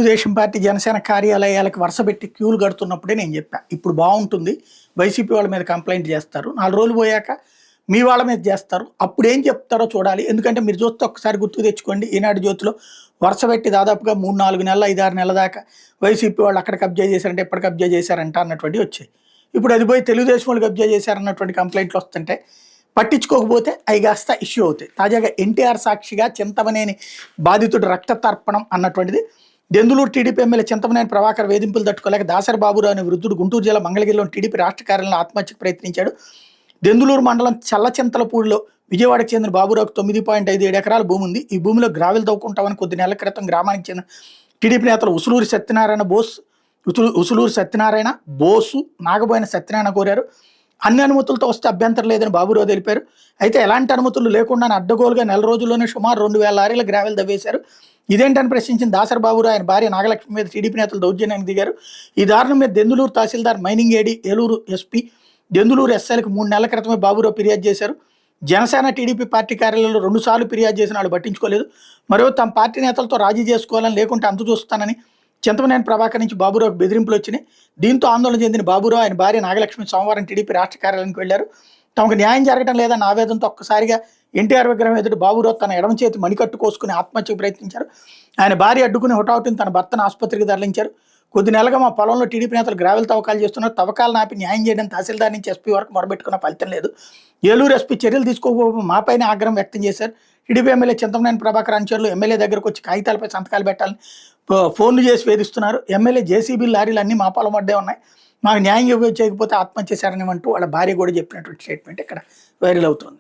Telugu Desam party Janasena కార్యాలయాలకు వరుసపెట్టి క్యూలు కడుతున్నప్పుడే నేను చెప్పా ఇప్పుడు బాగుంటుంది వైసీపీ వాళ్ళ మీద కంప్లైంట్ చేస్తారు 4 రోజులు పోయాక మీ వాళ్ళ మీద చేస్తారు అప్పుడు ఏం చెప్తారో చూడాలి ఎందుకంటే మీరు చూస్తే ఒక్కసారి గుర్తు తెచ్చుకోండి ఈనాడు జ్యోతిలో వరుసపెట్టి దాదాపుగా 3-4 నెలలు 5-6 నెలల దాకా వైసీపీ వాళ్ళు అక్కడ కబ్జా చేశారంటే ఎప్పుడు కబ్జా చేశారంట అన్నటువంటి వచ్చాయి ఇప్పుడు అది పోయి తెలుగుదేశం వాళ్ళు కబ్జా చేశారన్నటువంటి కంప్లైంట్లు వస్తుంటే పట్టించుకోకపోతే అవి కాస్త ఇష్యూ అవుతాయి తాజాగా ఎన్టీఆర్ సాక్షిగా చింతమనేని బాధితుడు రక్త తర్పణం అన్నటువంటిది దెందులూరు టీడీపీ ఎమ్మెల్యే చింతమనేని ప్రభాకర్ వేధింపులు తట్టుకోలేక దాసరి బాబురావు అనే వృద్ధుడు గుంటూరు జిల్లా మంగళగిరిలోని టీడీపీ రాష్ట్ర కార్యాలయంలో ఆత్మహత్యకు ప్రయత్నించాడు దెందులూరు మండలం చల్లచింతలపూడిలో విజయవాడకు చెందిన బాబురావుకు 9.57 ఎకరాల భూమి ఉంది ఈ భూమిలో గ్రావెల్ తవ్వుకుంటామని కొద్ది నెలల క్రితం గ్రామానికి చెందిన టీడీపీ నేతలు ఉసులూరు సత్యనారాయణ బోసు నాగబోయిన సత్యనారాయణ కోరారు అన్ని అనుమతులతో వస్తే అభ్యంతరం లేదని బాబురావు తెలిపారు అయితే ఎలాంటి అనుమతులు లేకుండా అడ్డగోలుగా నెల రోజుల్లోనే సుమారు 2,000 లారీల గ్రావెల్ దవ్వేశారు ఇదేంటని ప్రశ్నించిన దాసరి బాబురావు ఆయన భార్య నాగలక్ష్మి మీద టీడీపీ నేతలు దౌర్జన్యానికి దిగారు ఈ దారుణం మీద Denduluru tahsildar mining AD Eluru SP Denduluru ఎస్ఐలకు 3 నెలల క్రితమే బాబురావు ఫిర్యాదు చేశారు జనసేన టీడీపీ పార్టీ కార్యాలయంలో 2 సార్లు ఫిర్యాదు చేసిన వాళ్ళు పట్టించుకోలేదు మరో తమ పార్టీ నేతలతో రాజీ చేసుకోవాలని లేకుంటే అంతు చూస్తానని చింతమనేని ప్రభాకర్ నుంచి బాబురావుకు బెదిరింపులు వచ్చినాయి దీంతో ఆందోళన చెందిన బాబురావు ఆయన భార్య నాగలక్ష్మి సోమవారం టీడీపీ రాష్ట్ర కార్యాలయానికి వెళ్లారు తమకు న్యాయం జరగడం లేదన్న ఆవేదనతో ఒక్కసారిగా ఎన్టీఆర్ విగ్రహం ఎదుటి బాబురావు తన ఎడమ చేతి మణికట్టు కోసుకుని ఆత్మహత్యకు ప్రయత్నించారు ఆయన భార్య అడ్డుకుని హుటాహుటిని తన భర్తను ఆసుపత్రికి తరలించారు కొద్ది నెలలుగా మా పొలంలో టీడీపీ నేతలు గ్రావెల్ తవ్వకాలు చేస్తున్నారు తవ్వకాలను ఆపి న్యాయం చేయడం తహసీల్దార్ నుంచి ఎస్పీ వరకు మొరబెట్టుకున్న ఫలితం లేదు ఏలూరు ఎస్పీ చర్యలు తీసుకోకపోవడం మాపైన ఆగ్రహం వ్యక్తం చేశారు టీడీపీ ఎమ్మెల్యే చింతమనేని ప్రభాకర్ అనుచరులు ఎమ్మెల్యే దగ్గరకు వచ్చి కాగితాలపై సంతకాలు పెట్టాలని ఫోన్లు చేసి వేధిస్తున్నారు ఎమ్మెల్యే జేసీబీ లారీలు అన్నీ మా పొలం వడ్డే ఉన్నాయి మాకు న్యాయం చేయకపోతే ఆత్మహత్య చేశారని అంటూ వాళ్ళ భార్య కూడా చెప్పినటువంటి స్టేట్మెంట్ ఇక్కడ వైరల్ అవుతుంది